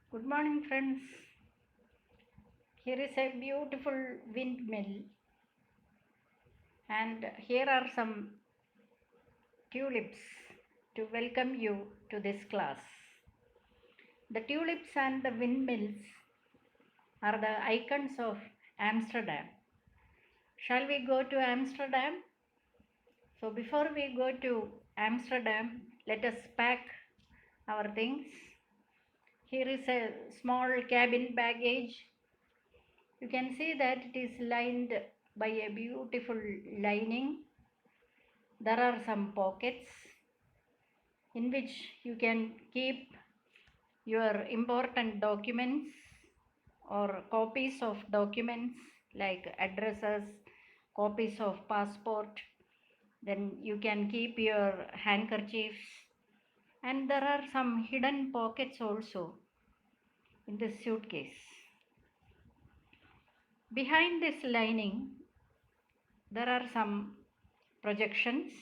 Good morning, friends. Here is a beautiful windmill, and here are some tulips to welcome you to this class. The tulips and the windmills are the icons of Amsterdam. Shall we go to Amsterdam? So, before we go to Amsterdam, let us pack our things. Here is a small cabin baggage. You can see that it is lined by a beautiful lining. There are some pockets in which you can keep your important documents or copies of documents like addresses, copies of passport. Then you can keep your handkerchiefs, and there are some hidden pockets also in this suitcase. Behind this lining, there are some projections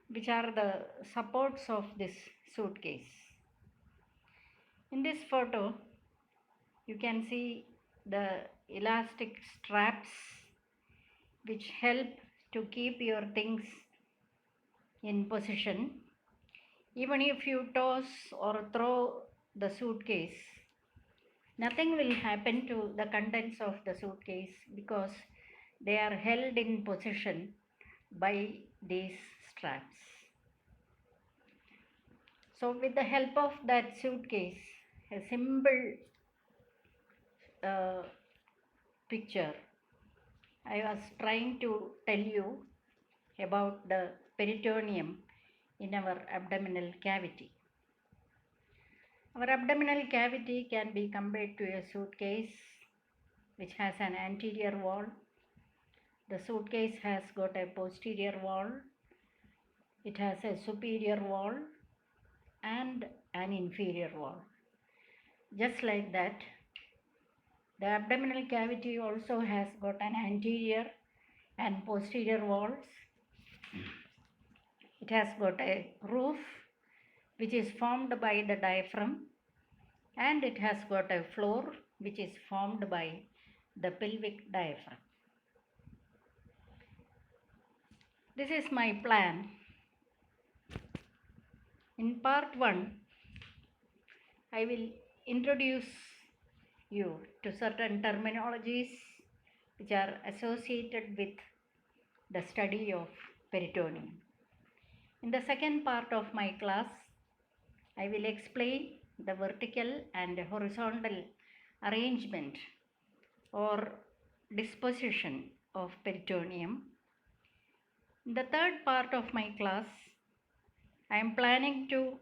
which are the supports of this suitcase. In this photo, you can see the elastic straps which help to keep your things in position. Even if you toss or throw the suitcase, nothing will happen to the contents of the suitcase because they are held in position by these straps. So with the help of that suitcase, a simple picture, I was trying to tell you about the peritoneum in our abdominal cavity. Our abdominal cavity can be compared to a suitcase which has an anterior wall. The suitcase has got a posterior wall. It has a superior wall and an inferior wall. Just like that, the abdominal cavity also has got an anterior and posterior walls. It has got a roof which is formed by the diaphragm, and it has got a floor which is formed by the pelvic diaphragm. This is my plan. In part 1, I will introduce you to certain terminologies which are associated with the study of peritoneum. In the second part of my class, I will explain the vertical and horizontal arrangement or disposition of peritoneum. In the third part of my class, I am planning to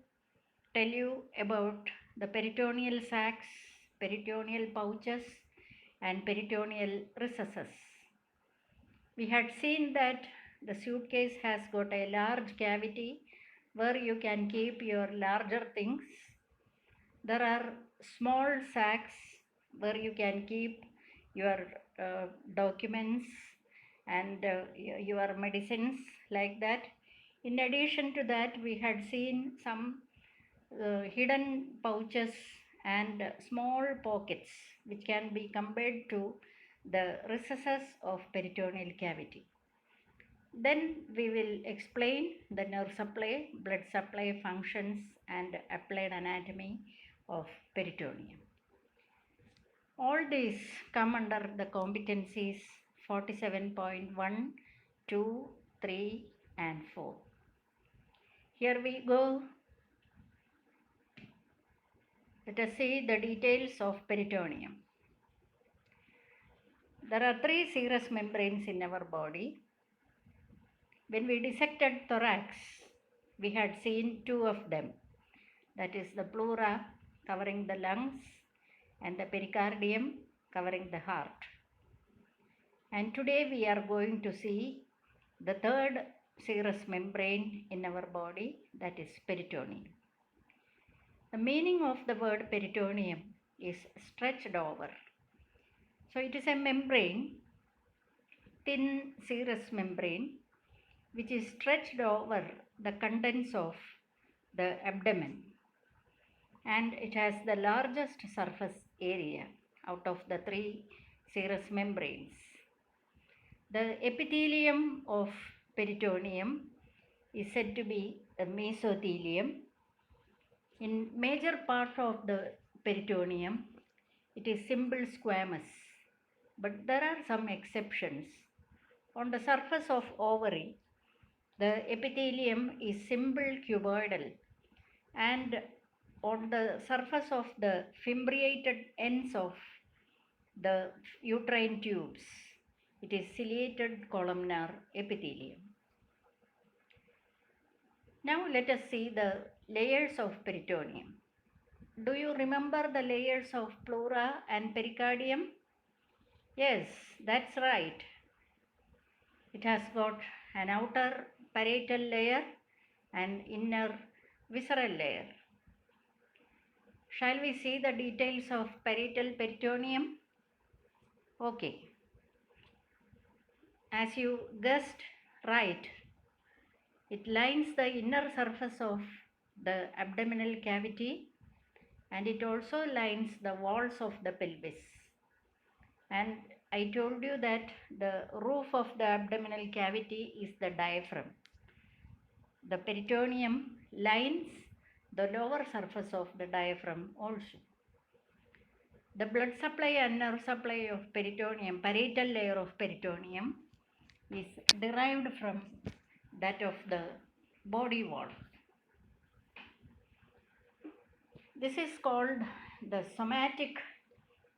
tell you about the peritoneal sacs, peritoneal pouches, and peritoneal recesses. We had seen that the suitcase has got a large cavity where you can keep your larger things. There are small sacs where you can keep your documents and your medicines, like that. In addition to that, we had seen some hidden pouches and small pockets which can be compared to the recesses of peritoneal cavity. Then we will explain the nerve supply, blood supply functions, and applied anatomy of peritoneum. All these come under the competencies 47.1, 2, 3, and 4. Here we go. Let us see the details of peritoneum. There are 3 serous membranes in our body. When we dissected thorax, we had seen 2 of them. That is the pleura covering the lungs and the pericardium covering the heart. And today we are going to see the third serous membrane in our body, that is peritoneum. The meaning of the word peritoneum is stretched over. So it is a membrane, thin serous membrane, which is stretched over the contents of the abdomen. and it has the largest surface area out of the three serous membranes. The epithelium of peritoneum is said to be a mesothelium. In major part of the peritoneum, it is simple squamous, but there are some exceptions. On the surface of ovary, the epithelium is simple cuboidal, and on the surface of the fimbriated ends of the uterine tubes, it is ciliated columnar epithelium. Now let us see the layers of peritoneum. Do you remember the layers of pleura and pericardium? Yes, that's right. It has got an outer parietal layer and inner visceral layer. Shall we see the details of parietal peritoneum? Okay. As you guessed right, it lines the inner surface of the abdominal cavity, and it also lines the walls of the pelvis. And I told you that the roof of the abdominal cavity is the diaphragm. The peritoneum lines the lower surface of the diaphragm also. The blood supply and nerve supply of peritoneum, parietal layer of peritoneum, is derived from that of the body wall. This is called the somatic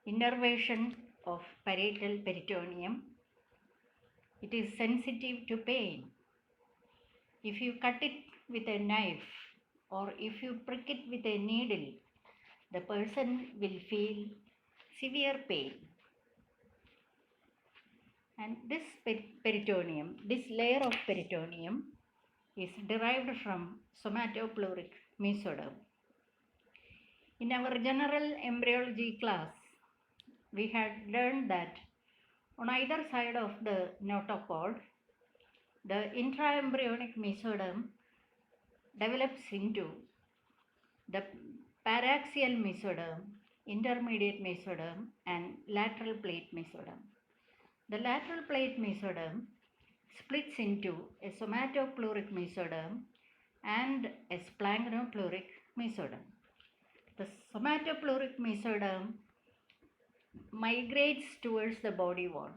innervation of parietal peritoneum. It is sensitive to pain. If you cut it with a knife or if you prick it with a needle, the person will feel severe pain. And this peritoneum, this layer of peritoneum, is derived from somatopleuric mesoderm. In our general embryology class, we had learned that on either side of the notochord, the intraembryonic mesoderm develops into the paraxial mesoderm, intermediate mesoderm, and lateral plate mesoderm. The lateral plate mesoderm splits into a somatopleuric mesoderm and a splangnopleuric mesoderm. The somatopleuric mesoderm migrates towards the body wall,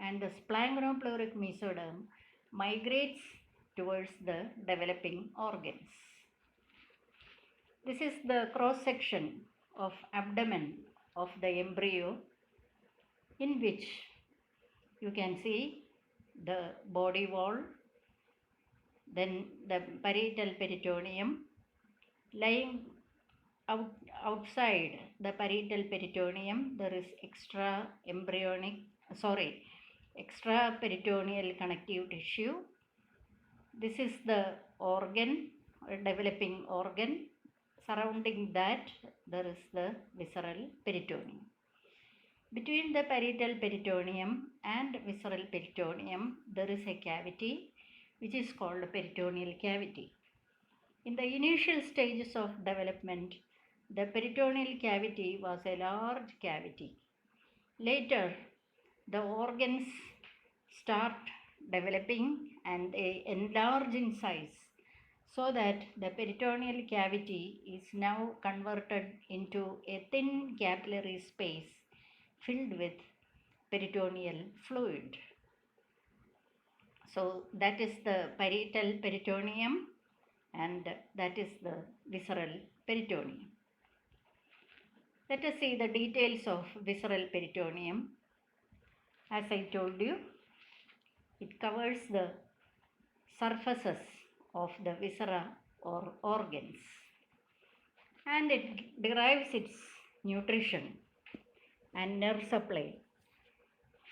and the splangnopleuric mesoderm migrates towards the developing organs. This is the cross section of abdomen of the embryo, in which you can see the body wall, then the parietal peritoneum. Lying outside the parietal peritoneum, there is extra peritoneal connective tissue. This is the organ, developing organ. Surrounding that, there is the visceral peritoneum. Between the parietal peritoneum and visceral peritoneum, there is a cavity which is called peritoneal cavity. In the initial stages of development, the peritoneal cavity was a large cavity. Later, the organs start developing and they enlarge in size, so that the peritoneal cavity is now converted into a thin capillary space filled with peritoneal fluid. So that is the parietal peritoneum, and that is the visceral peritoneum. Let us see the details of visceral peritoneum. As I told you, it covers the surfaces of the viscera or organs, and it derives its nutrition and nerve supply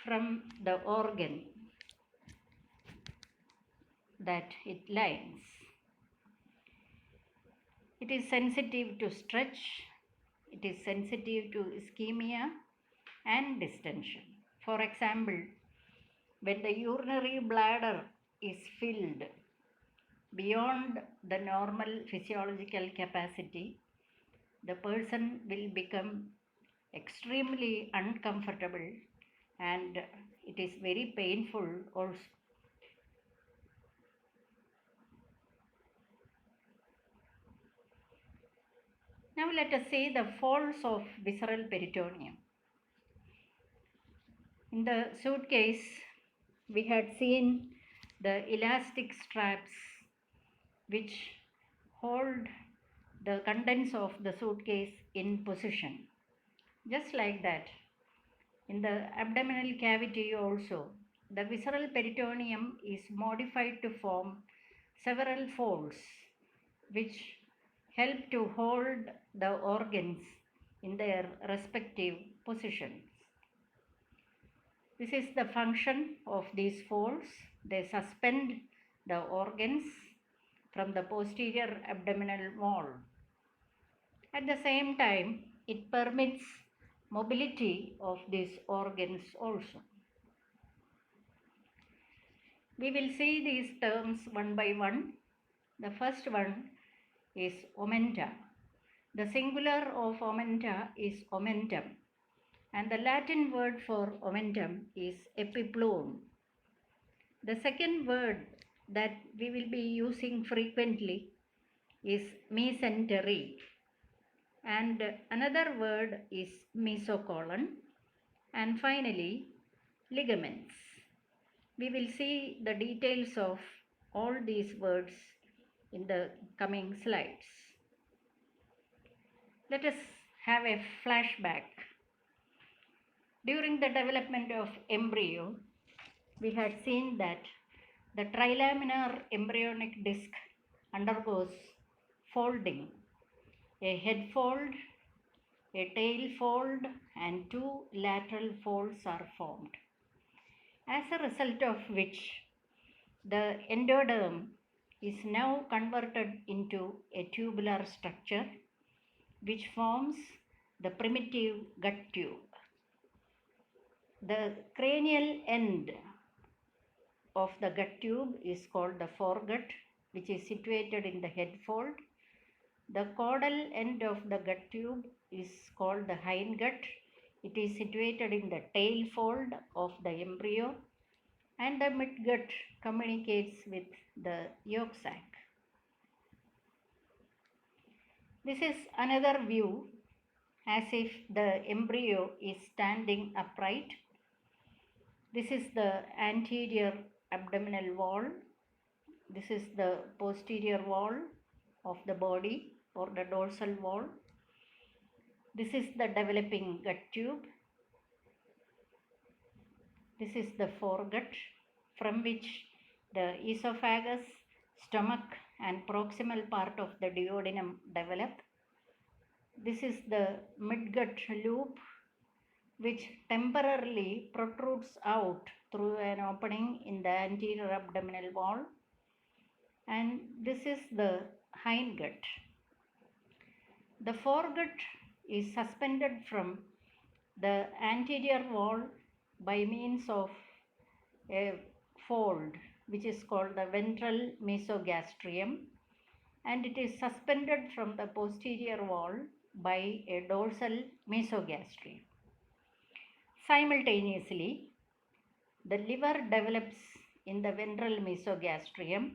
from the organ that it lines. It is sensitive to stretch, it is sensitive to ischemia and distension. For example, when the urinary bladder is filled beyond the normal physiological capacity, the person will become extremely uncomfortable and it is very painful also. Now let us see the folds of visceral peritoneum. In the suitcase, we had seen the elastic straps which hold the contents of the suitcase in position. Just like that, in the abdominal cavity also, the visceral peritoneum is modified to form several folds which help to hold the organs in their respective positions. This is the function of these folds. They suspend the organs from the posterior abdominal wall. At the same time, it permits mobility of these organs also. We will see these terms one by one. The first one is omenta. The singular of omenta is omentum, and the Latin word for omentum is epiplume. The second word that we will be using frequently is mesentery, and another word is mesocolon, and finally ligaments. We will see the details of all these words in the coming slides. Let us have a flashback. During the development of embryo, we had seen that the trilaminar embryonic disc undergoes folding. A head fold, a tail fold, and two lateral folds are formed. As a result of which, the endoderm is now converted into a tubular structure which forms the primitive gut tube. The cranial end of the gut tube is called the foregut, which is situated in the head fold. The caudal end of the gut tube is called the hindgut. It is situated in the tail fold of the embryo, and the midgut communicates with the yolk sac. This is another view as if the embryo is standing upright. This is the anterior abdominal wall. This is the posterior wall of the body or the dorsal wall. This is the developing gut tube. This is the foregut from which the esophagus, stomach, and proximal part of the duodenum develop. This is the midgut loop, which temporarily protrudes out through an opening in the anterior abdominal wall. And this is the hindgut. The foregut is suspended from the anterior wall by means of a fold which is called the ventral mesogastrium, and it is suspended from the posterior wall by a dorsal mesogastrium. Simultaneously, the liver develops in the ventral mesogastrium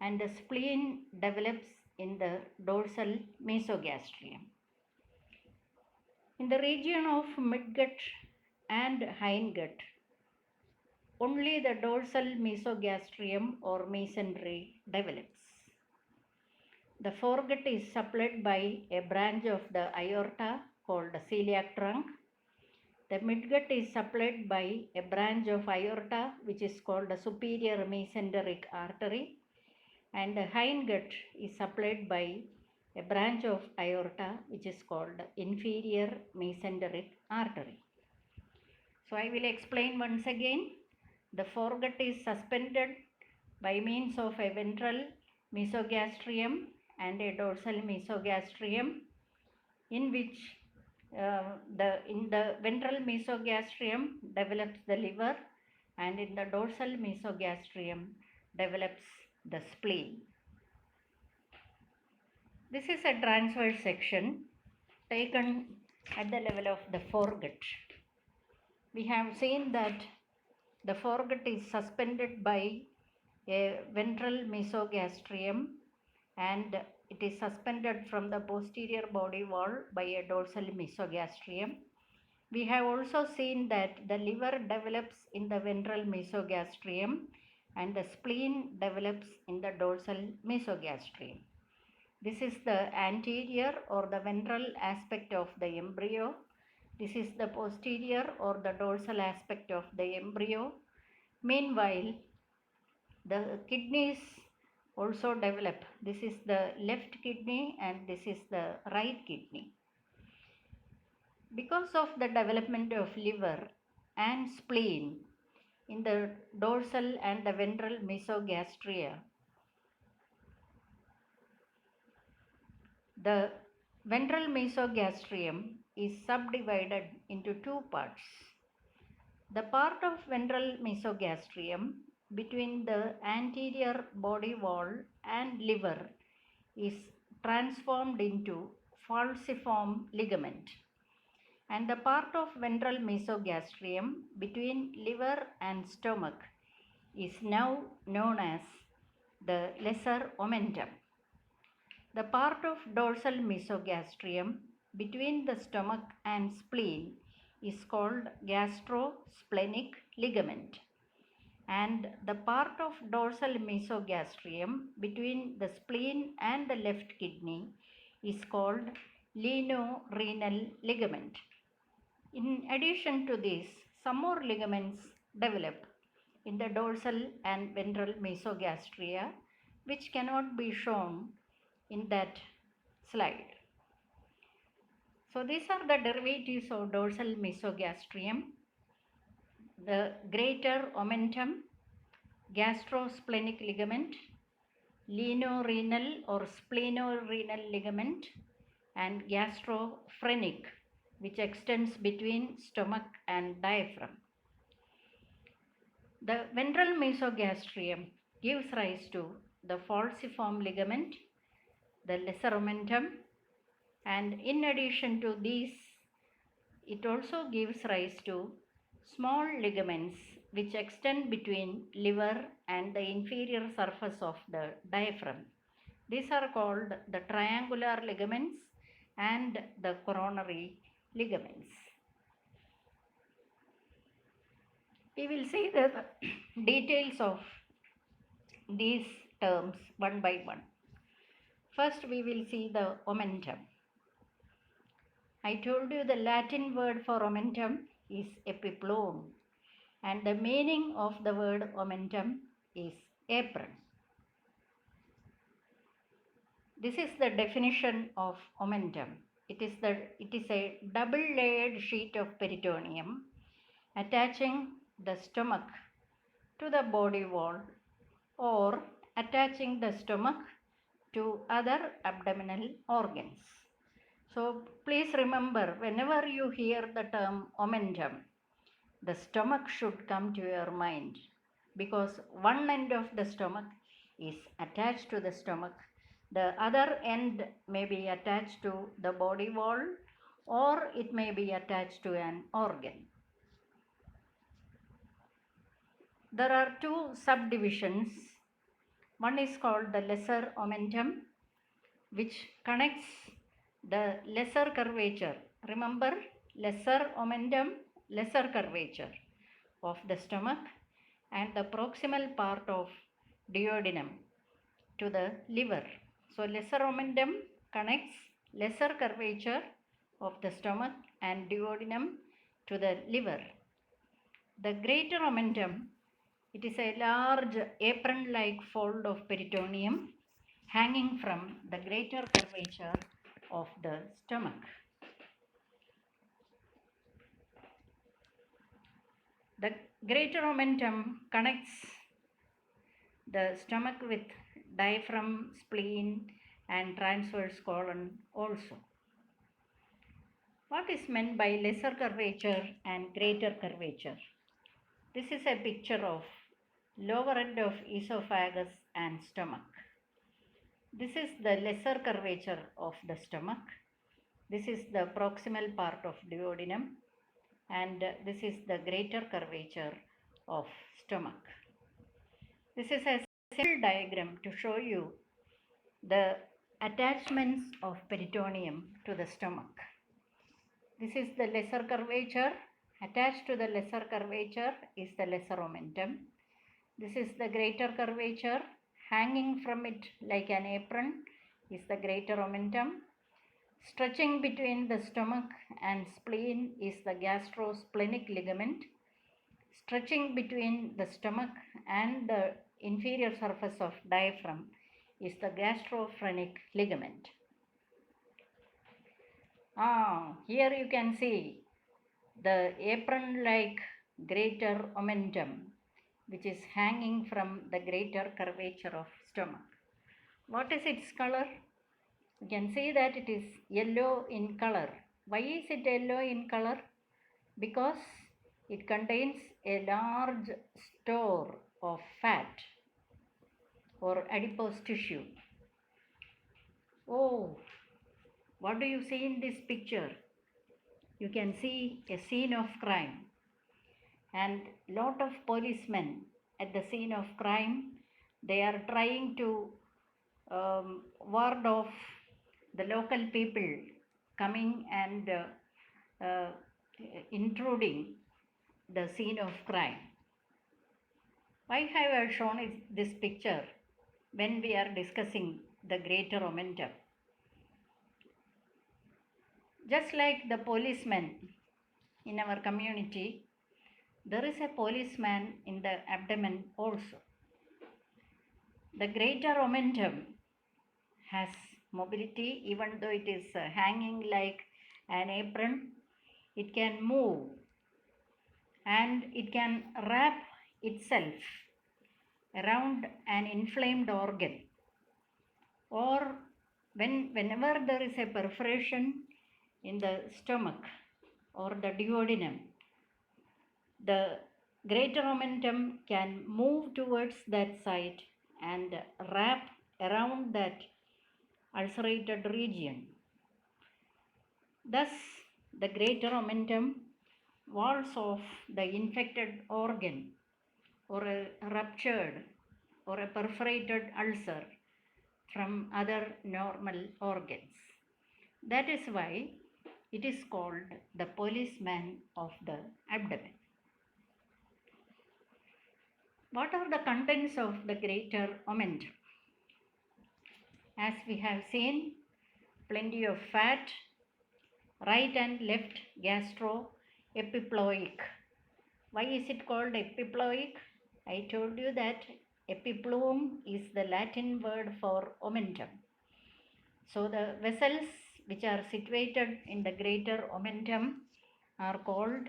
and the spleen develops in the dorsal mesogastrium. In the region of midgut and hindgut, only the dorsal mesogastrium or mesentery develops. The foregut is supplied by a branch of the aorta called the celiac trunk. The midgut is supplied by a branch of aorta which is called the superior mesenteric artery, and the hindgut is supplied by a branch of aorta which is called the inferior mesenteric artery. So I will explain once again. The foregut is suspended by means of a ventral mesogastrium and a dorsal mesogastrium, in which in the ventral mesogastrium develops the liver, and in the dorsal mesogastrium develops the spleen. This is a transverse section taken at the level of the foregut. We have seen that the foregut is suspended by a ventral mesogastrium, and it is suspended from the posterior body wall by a dorsal mesogastrium. We have also seen that the liver develops in the ventral mesogastrium and the spleen develops in the dorsal mesogastrium. This is the anterior or the ventral aspect of the embryo. This is the posterior or the dorsal aspect of the embryo. Meanwhile, the kidneys also develop. This is the left kidney and this is the right kidney. Because of the development of liver and spleen in the dorsal and the ventral mesogastria, the ventral mesogastrium is subdivided into two parts. The part of ventral mesogastrium between the anterior body wall and liver is transformed into falciform ligament, and the part of ventral mesogastrium between liver and stomach is now known as the lesser omentum. The part of dorsal mesogastrium between the stomach and spleen is called gastrosplenic ligament, and the part of dorsal mesogastrium between the spleen and the left kidney is called lienorenal ligament. In addition to this, some more ligaments develop in the dorsal and ventral mesogastria, which cannot be shown in that slide. So these are the derivatives of dorsal mesogastrium: the greater omentum, gastrosplenic ligament, lienorenal or splenorenal ligament, and gastrophrenic, which extends between stomach and diaphragm. The ventral mesogastrium gives rise to the falciform ligament, the lesser omentum, and in addition to these, it also gives rise to small ligaments which extend between liver and the inferior surface of the diaphragm. These are called the triangular ligaments and the coronary ligaments. We will see the details of these terms one by one. First, we will see the omentum. I told you the Latin word for omentum is epiplone, and the meaning of the word omentum is apron. This is the definition of omentum. It is a double-layered sheet of peritoneum attaching the stomach to the body wall or attaching the stomach to other abdominal organs. So please remember, whenever you hear the term omentum, the stomach should come to your mind, because one end of the stomach is attached to the stomach, the other end may be attached to the body wall, or it may be attached to an organ. There are two subdivisions. One is called the lesser omentum, which connects the lesser curvature. Remember, lesser omentum, lesser curvature of the stomach and the proximal part of duodenum to the liver. So lesser omentum connects lesser curvature of the stomach and duodenum to the liver. The greater omentum, it is a large apron-like fold of peritoneum hanging from the greater curvature of the stomach. The greater omentum connects the stomach with diaphragm, spleen, and transverse colon also. What is meant by lesser curvature and greater curvature? This is a picture of lower end of esophagus and stomach. This is the lesser curvature of the stomach, This is the proximal part of duodenum, and this is the greater curvature of stomach. This is a simple diagram to show you the attachments of peritoneum to the stomach. This is the lesser curvature. Attached to the lesser curvature is the lesser omentum. This is the greater curvature. Hanging from it like an apron is the greater omentum. Stretching between the stomach and spleen is the gastrosplenic ligament. Stretching between the stomach and the inferior surface of diaphragm is the gastrophrenic ligament. Here you can see the apron-like greater omentum, which is hanging from the greater curvature of stomach. What is its color? You can see that it is yellow in color. Why is it yellow in color? Because it contains a large store of fat or adipose tissue. Oh, what do you see in this picture? You can see a scene of crime, and lot of policemen at the scene of crime, they are trying to ward off the local people coming and intruding the scene of crime. Why have I shown this picture when we are discussing the greater omentum? Just like the policeman in our community, there is a policeman in the abdomen also. The greater omentum has mobility, even though it is hanging like an apron. It can move and it can wrap itself around an inflamed organ, or whenever there is a perforation in the stomach or the duodenum, the greater omentum can move towards that site and wrap around that ulcerated region. Thus, the greater omentum walls off the infected organ or a ruptured or a perforated ulcer from other normal organs. That is why it is called the policeman of the abdomen. What are the contents of the greater omentum? As we have seen, plenty of fat, right and left gastroepiploic. Why is it called epiploic? I told you that epiplume is the Latin word for omentum. So the vessels which are situated in the greater omentum are called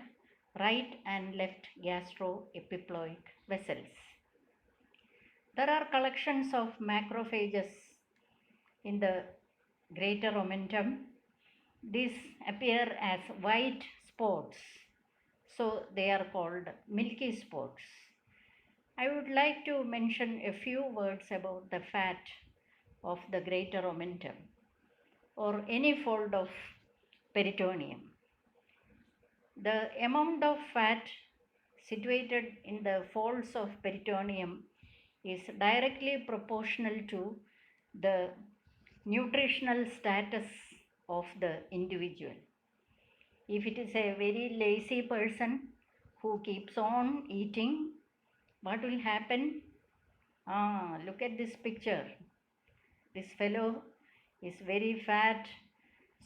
right and left gastroepiploic vessels. There are collections of macrophages in the greater omentum. These appear as white spots, so they are called milky spots. I would like to mention a few words about the fat of the greater omentum or any fold of peritoneum. The amount of fat situated in the folds of peritoneum is directly proportional to the nutritional status of the individual. If it is a very lazy person who keeps on eating, what will happen? Look at this picture. This fellow is very fat,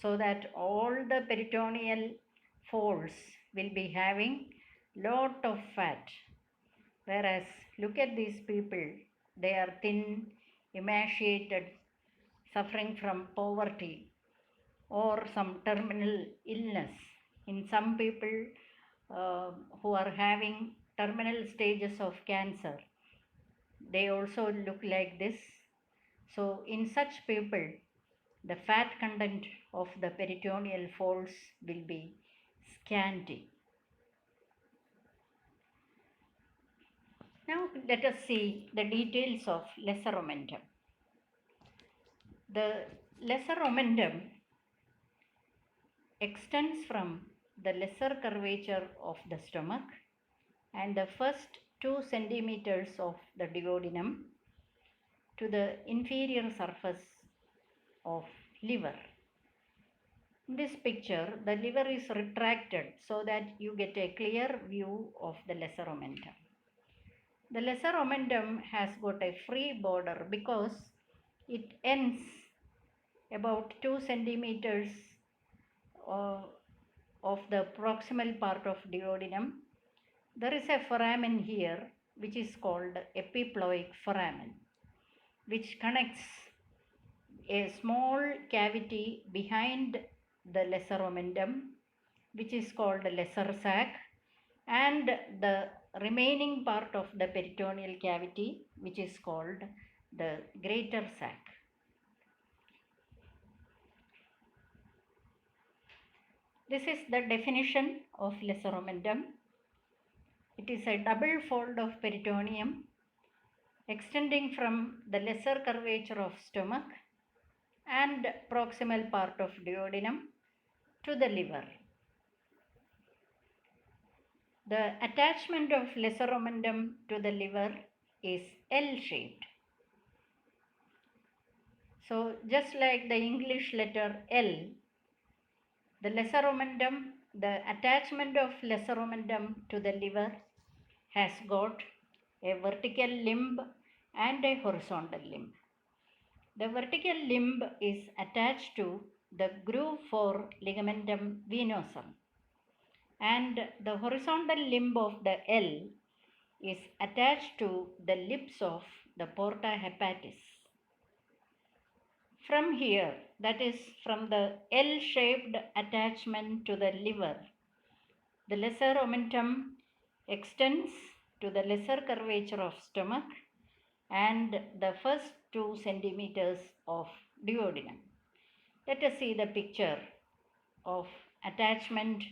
so that all the peritoneal folds will be having lot of fat. Whereas look at these people, they are thin, emaciated, suffering from poverty or some terminal illness. In some people who are having terminal stages of cancer, they also look like this. So in such people, the fat content of the peritoneal folds will be scanty. Now let us see the details of lesser omentum. The lesser omentum extends from the lesser curvature of the stomach and the first 2 centimeters of the duodenum to the inferior surface of liver. In this picture, the liver is retracted so that you get a clear view of the lesser omentum. The lesser omentum has got a free border because it ends about 2 centimeters of the proximal part of duodenum. There is a foramen here which is called epiploic foramen, which connects a small cavity behind the lesser omentum, which is called lesser sac, and the remaining part of the peritoneal cavity, which is called the greater sac. This is the definition of lesser omentum. It is a double fold of peritoneum extending from the lesser curvature of stomach and proximal part of duodenum to the liver. The attachment of lesser omentum to the liver is L-shaped. So just like the English letter L, the lesser omentum, the attachment of lesser omentum to the liver has got a vertical limb and a horizontal limb. The vertical limb is attached to the groove for ligamentum venosum, and the horizontal limb of the L is attached to the lips of the porta hepatis. From here, that is from the L-shaped attachment to the liver, the lesser omentum extends to the lesser curvature of stomach and the first 2 centimeters of duodenum. Let us see the picture of attachment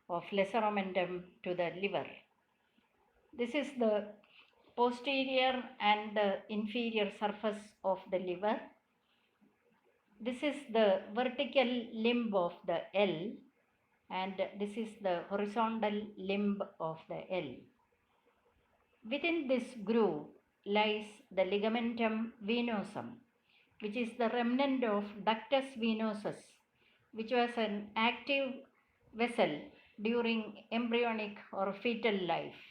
of lesser omentum to the liver. This is the posterior and the inferior surface of the liver. This is the vertical limb of the L, and this is the horizontal limb of the L. Within this groove lies the ligamentum venosum, which is the remnant of ductus venosus, which was an active vessel during embryonic or fetal life.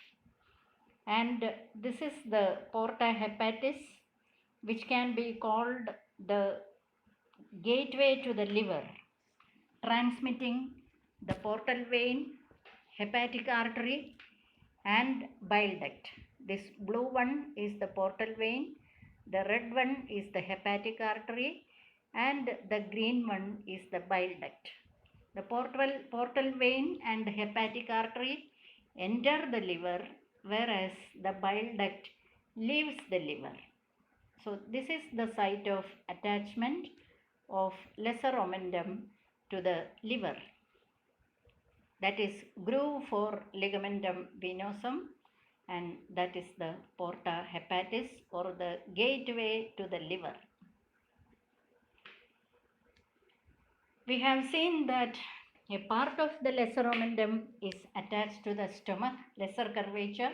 And this is the porta hepatis, which can be called the gateway to the liver, transmitting the portal vein, hepatic artery, and bile duct. This blue one is the portal vein, the red one is the hepatic artery, and the green one is the bile duct. The portal vein and hepatic artery enter the liver, whereas the bile duct leaves the liver. So this is the site of attachment of lesser omentum to the liver. That is groove for ligamentum venosum, and that is the porta hepatis or the gateway to the liver. We have seen that a part of the lesser omentum is attached to the stomach, lesser curvature,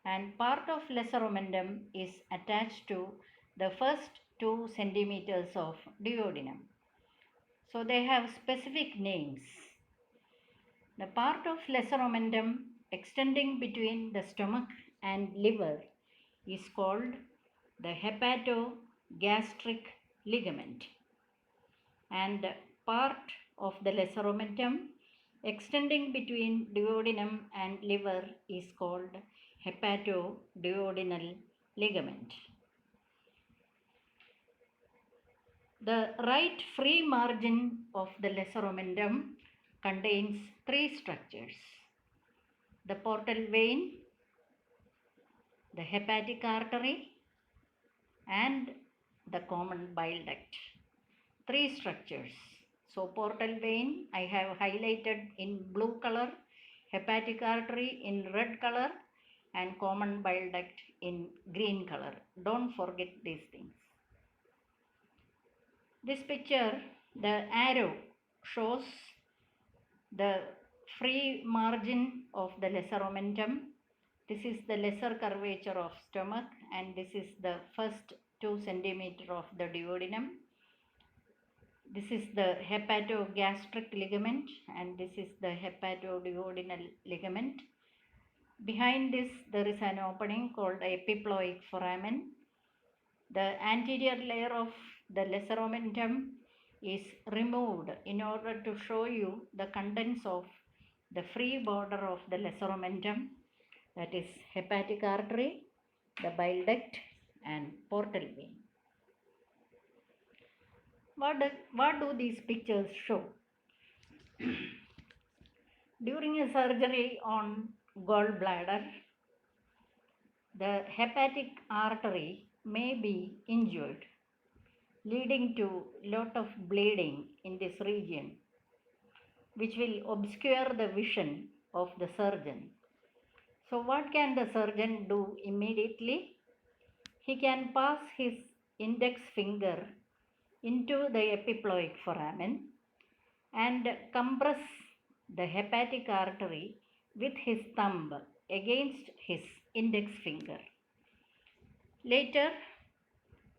and part of lesser omentum is attached to the first 2 centimeters of duodenum. So they have specific names. The part of lesser omentum extending between the stomach and liver is called the hepatogastric ligament, and part of the lesser omentum extending between duodenum and liver is called hepatoduodenal ligament. The right free margin of the lesser omentum contains 3 structures: the portal vein, the hepatic artery, and the common bile duct. 3 structures. So portal vein I have highlighted in blue color, hepatic artery in red color, and common bile duct in green color. Don't forget these things. This picture, the arrow shows the free margin of the lesser omentum. This is the lesser curvature of stomach, and this is the first 2 centimeter of the duodenum. This is the hepatogastric ligament, and this is the hepatoduodenal ligament. Behind this, there is an opening called epiploic foramen. The anterior layer of the lesser omentum is removed in order to show you the contents of the free border of the lesser omentum, that is hepatic artery, the bile duct, and portal vein. What do these pictures show? During a surgery on gallbladder, the hepatic artery may be injured, leading to lot of bleeding in this region, which will obscure the vision of the surgeon. So what can the surgeon do immediately? He can pass his index finger into the epiploic foramen and compress the hepatic artery with his thumb against his index finger. Later,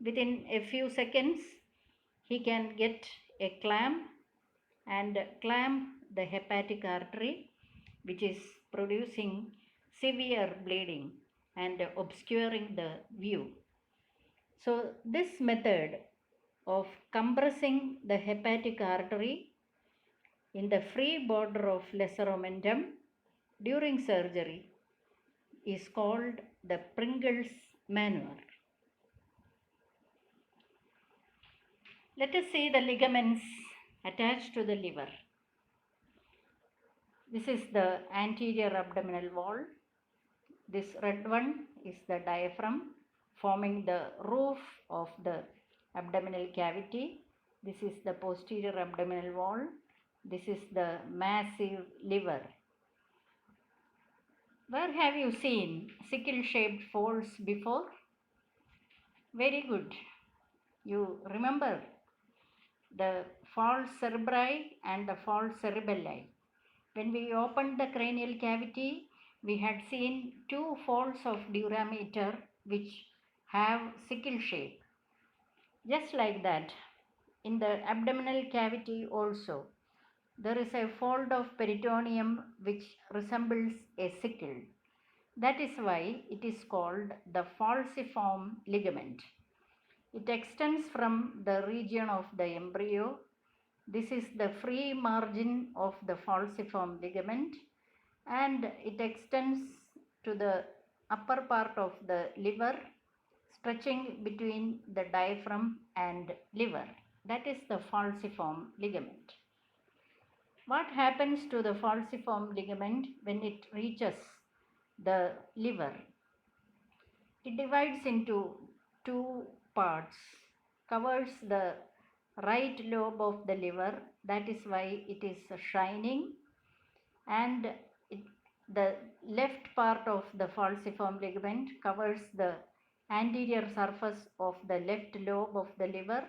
within a few seconds, he can get a clamp and clamp the hepatic artery, which is producing severe bleeding and obscuring the view. So this method of compressing the hepatic artery in the free border of lesser omentum during surgery is called the Pringles maneuver. Let us see the ligaments attached to the liver. This is the anterior abdominal wall. This red one is the diaphragm forming the roof of the abdominal cavity. This is the posterior abdominal wall. This is the massive liver. Where have you seen sickle-shaped folds before? Very good. You remember the falx cerebri and the falx cerebelli. When we opened the cranial cavity, we had seen 2 folds of dura mater which have sickle shape. Just like that, in the abdominal cavity also, there is a fold of peritoneum which resembles a sickle. That is why it is called the falciform ligament. It extends from the region of the embryo. This is the free margin of the falciform ligament, and it extends to the upper part of the liver, stretching between the diaphragm and liver. That is the falciform ligament. What happens to the falciform ligament when it reaches the liver? It divides into 2 parts, covers the right lobe of the liver, that is why it is shining, and the left part of the falciform ligament covers the anterior surface of the left lobe of the liver.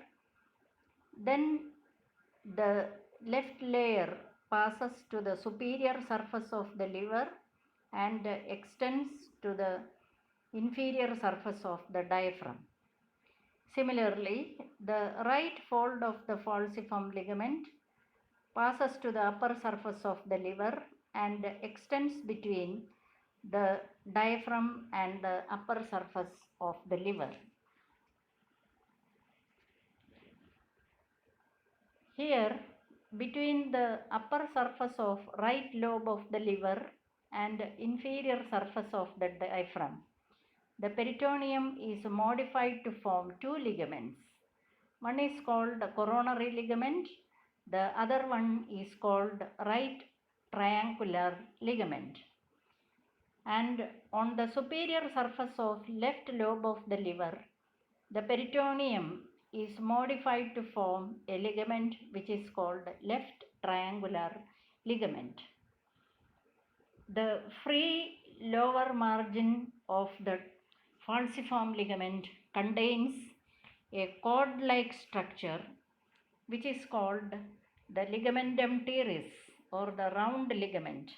Then the left layer passes to the superior surface of the liver and extends to the inferior surface of the diaphragm. Similarly, the right fold of the falciform ligament passes to the upper surface of the liver and extends between the diaphragm and the upper surface of the liver. Here, between the upper surface of right lobe of the liver and inferior surface of the diaphragm, the peritoneum is modified to form 2 ligaments. One is called the coronary ligament, the other one is called right triangular ligament. And on the superior surface of left lobe of the liver, the peritoneum is modified to form a ligament which is called left triangular ligament. The free lower margin of the falciform ligament contains a cord-like structure which is called the ligamentum teres, or the round ligament.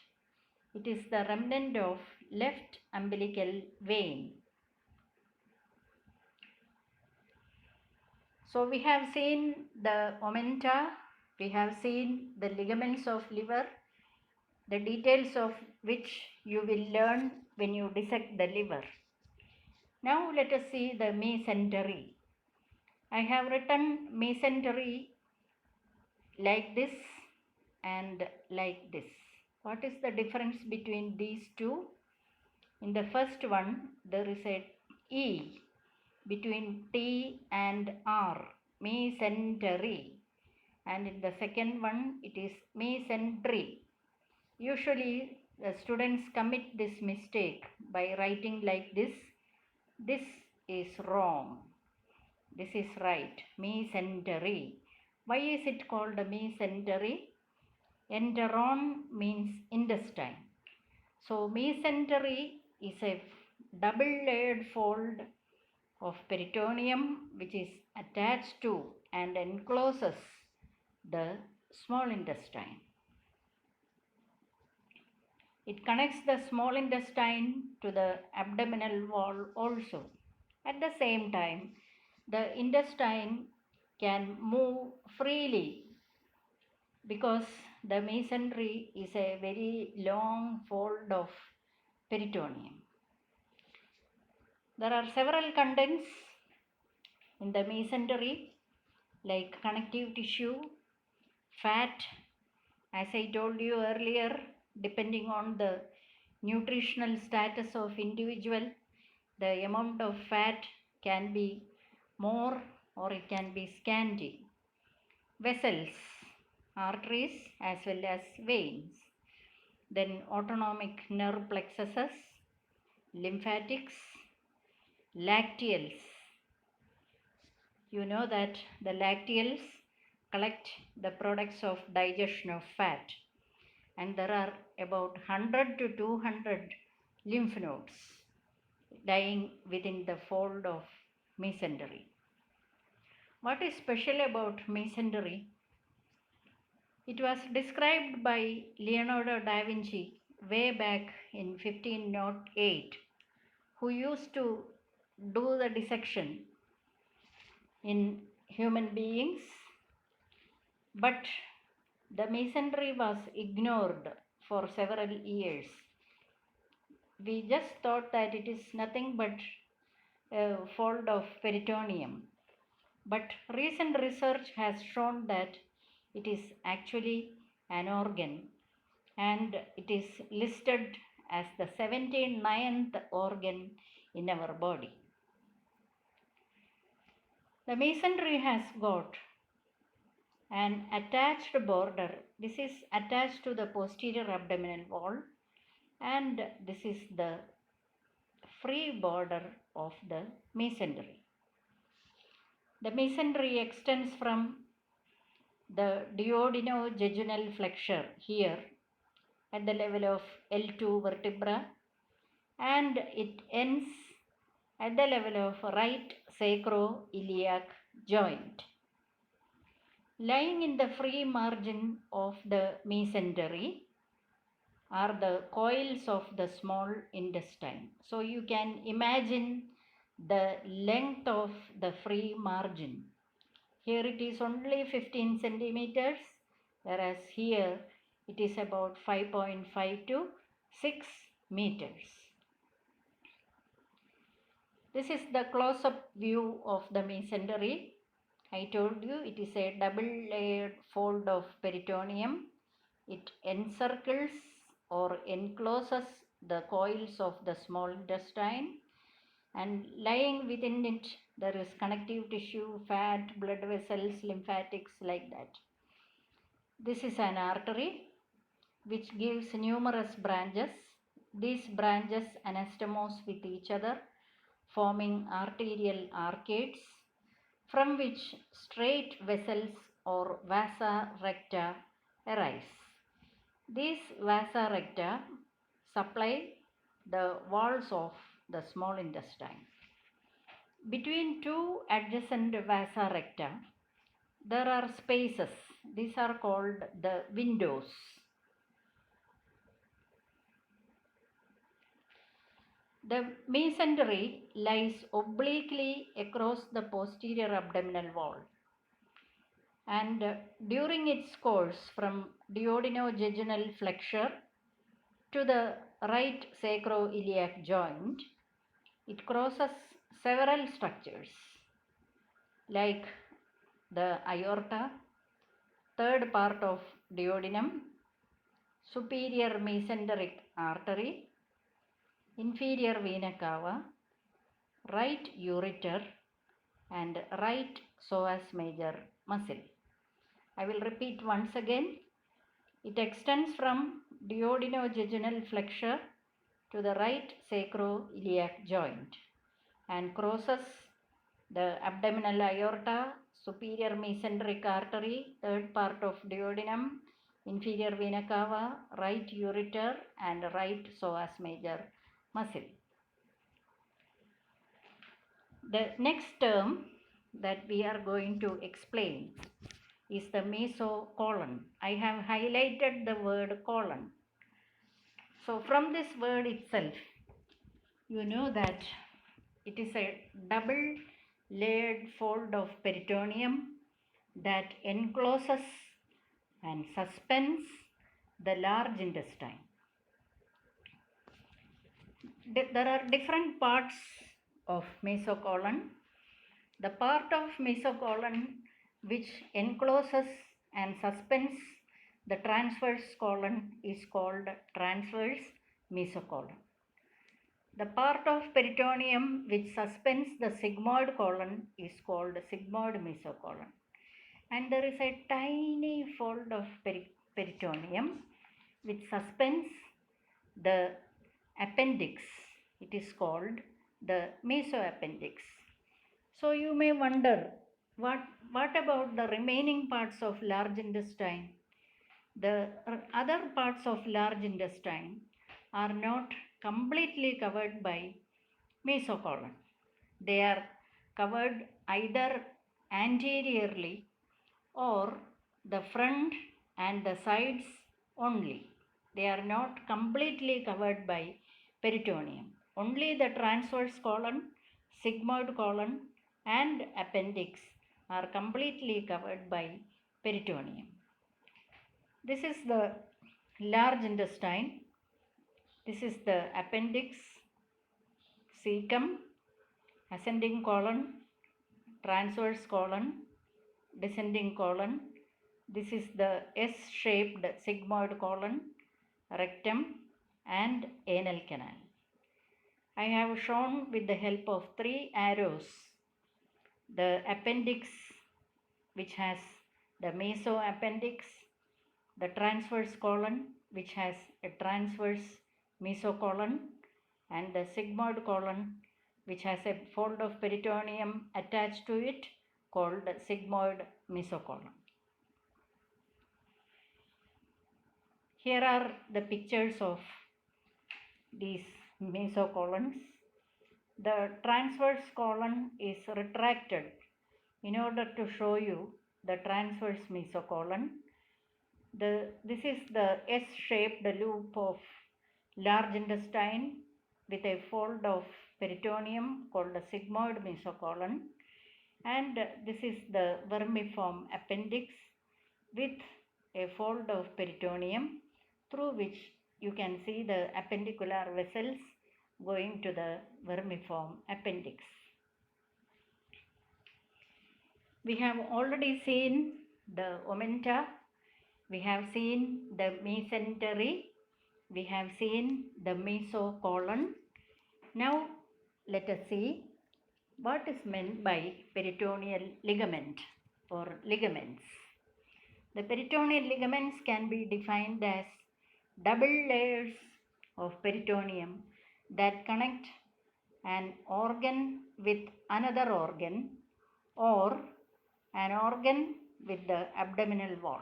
It is the remnant of left umbilical vein. So we have seen the omenta, we have seen the ligaments of liver, the details of which you will learn when you dissect the liver. Now let us see the mesentery. I have written mesentery like this and like this. What is the difference between these two? In the first one, there is a E between T and R, mesentery. And in the second one, it is mesentery. Usually, the students commit this mistake by writing like this. This is wrong. This is right. Mesentery. Why is it called a mesentery? Enteron means intestine. So mesentery is a double-layered fold of peritoneum which is attached to and encloses the small intestine. It connects the small intestine to the abdominal wall also. At the same time, the intestine can move freely because the mesentery is a very long fold of peritoneum. There are several contents in the mesentery like connective tissue, fat. As I told you earlier, depending on the nutritional status of individual, the amount of fat can be more or it can be scanty. Vessels, arteries as well as veins. Then autonomic nerve plexuses, lymphatics, lacteals. You know that the lacteals collect the products of digestion of fat, and there are about 100 to 200 lymph nodes lying within the fold of mesentery. What is special about mesentery? It was described by Leonardo da Vinci way back in 1508, who used to do the dissection in human beings, but the mesentery was ignored for several years. We just thought that it is nothing but a fold of peritoneum. But recent research has shown that it is actually an organ and it is listed as the 79th organ in our body. The mesentery has got an attached border. This is attached to the posterior abdominal wall, and this is the free border of the mesentery. The mesentery extends from the duodenojejunal flexure here at the level of L2 vertebra, and it ends at the level of right sacroiliac joint. Lying in the free margin of the mesentery are the coils of the small intestine. So you can imagine the length of the free margin. Here it is only 15 centimeters, whereas here it is about 5.5 to 6 meters. This is the close-up view of the mesentery. I told you it is a double-layered fold of peritoneum. It encircles or encloses the coils of the small intestine, and lying within it there is connective tissue, fat, blood vessels, lymphatics, like that. This is an artery which gives numerous branches. These branches anastomose with each other, forming arterial arcades from which straight vessels or vasa recta arise. These vasa recta supply the walls of the small intestine. Between two adjacent vasa recta, there are spaces. These are called the windows. The mesentery lies obliquely across the posterior abdominal wall, and during its course from duodenojejunal flexure to the right sacroiliac joint, it crosses several structures like the aorta, third part of duodenum, superior mesenteric artery, inferior vena cava, right ureter, and right psoas major muscle. I will repeat once again. It extends from duodenojejunal flexure to the right sacroiliac joint and crosses the abdominal aorta, superior mesenteric artery, third part of duodenum, inferior vena cava, right ureter, and right psoas major muscle. The next term that we are going to explain is the mesocolon. I have highlighted the word colon. So from this word itself, you know that it is a double layered fold of peritoneum that encloses and suspends the large intestine. There are different parts of mesocolon. The part of mesocolon which encloses and suspends the transverse colon is called transverse mesocolon. The part of peritoneum which suspends the sigmoid colon is called sigmoid mesocolon. And there is a tiny fold of peritoneum which suspends the appendix. It is called the mesoappendix. So you may wonder, what about the remaining parts of large intestine? The other parts of large intestine are not completely covered by mesocolon. They are covered either anteriorly or the front and the sides only. They are not completely covered by peritoneum. Only the transverse colon, sigmoid colon, and appendix are completely covered by peritoneum. This is the large intestine. This is the appendix, cecum, ascending colon, transverse colon, descending colon. This is the S-shaped sigmoid colon, rectum, and anal canal. I have shown with the help of 3 arrows the appendix, which has the mesoappendix, the transverse colon, which has a transverse mesocolon, and the sigmoid colon, which has a fold of peritoneum attached to it called sigmoid mesocolon. Here are the pictures of these mesocolons. The transverse colon is retracted in order to show you the transverse mesocolon. This is the S-shaped loop of large intestine with a fold of peritoneum called the sigmoid mesocolon, and this is the vermiform appendix with a fold of peritoneum through which you can see the appendicular vessels going to the vermiform appendix. We have already seen the omenta, we have seen the mesentery, we have seen the mesocolon. Now let us see what is meant by peritoneal ligament or ligaments. The peritoneal ligaments can be defined as double layers of peritoneum that connect an organ with another organ or an organ with the abdominal wall.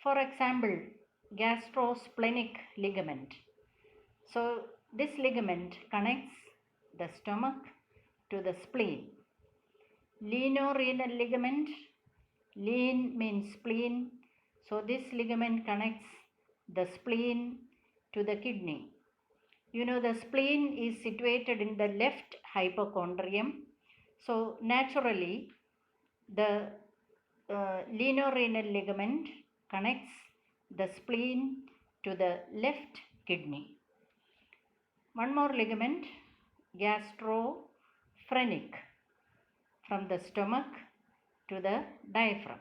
For example, gastrosplenic ligament. So this ligament connects the stomach to the spleen. Lienorenal ligament. Lean means spleen. So this ligament connects the spleen to the kidney. You know, the spleen is situated in the left hypochondrium. So naturally, the lienorenal ligament connects the spleen to the left kidney. One more ligament, gastrophrenic, from the stomach to the diaphragm.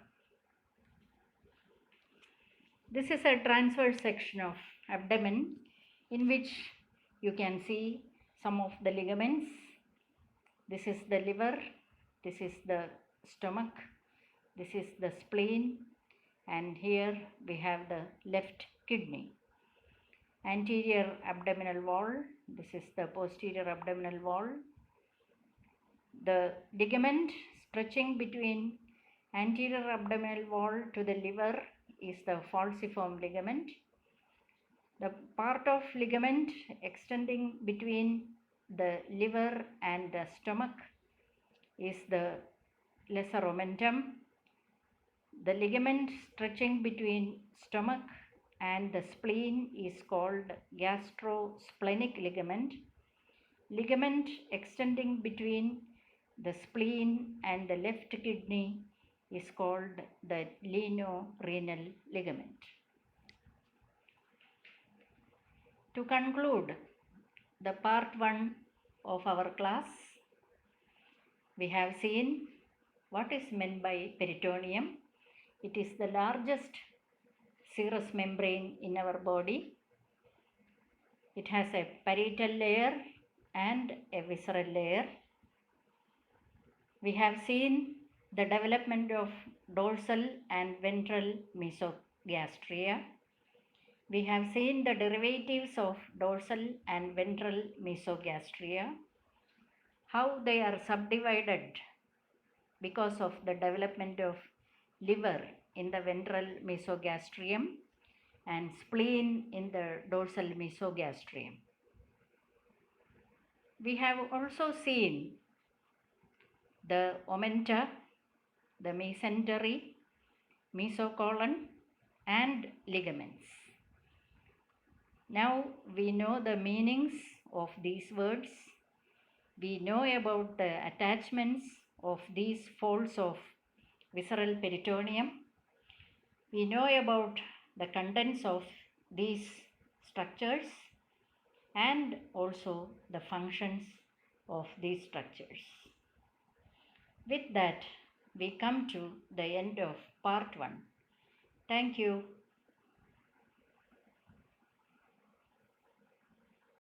This is a transverse section of abdomen in which you can see some of the ligaments. This is the liver, this is the stomach, this is the spleen, and here we have the left kidney. Anterior abdominal wall, this is the posterior abdominal wall. The ligament stretching between anterior abdominal wall to the liver is the falciform ligament. The part of ligament extending between the liver and the stomach is the lesser omentum. The ligament stretching between stomach and the spleen is called gastrosplenic ligament. Ligament extending between the spleen and the left kidney is called the lienorenal ligament. To conclude the part 1 of our class, we have seen what is meant by peritoneum. It is the largest serous membrane in our body. It has a parietal layer and a visceral layer. We have seen the development of dorsal and ventral mesogastria. We have seen the derivatives of dorsal and ventral mesogastria, how they are subdivided because of the development of liver in the ventral mesogastrium and spleen in the dorsal mesogastrium. We have also seen the omenta, the mesentery, mesocolon, and ligaments. Now we know the meanings of these words. We know about the attachments of these folds of visceral peritoneum. We know about the contents of these structures and also the functions of these structures. With that, we come to the end of part 1. Thank you.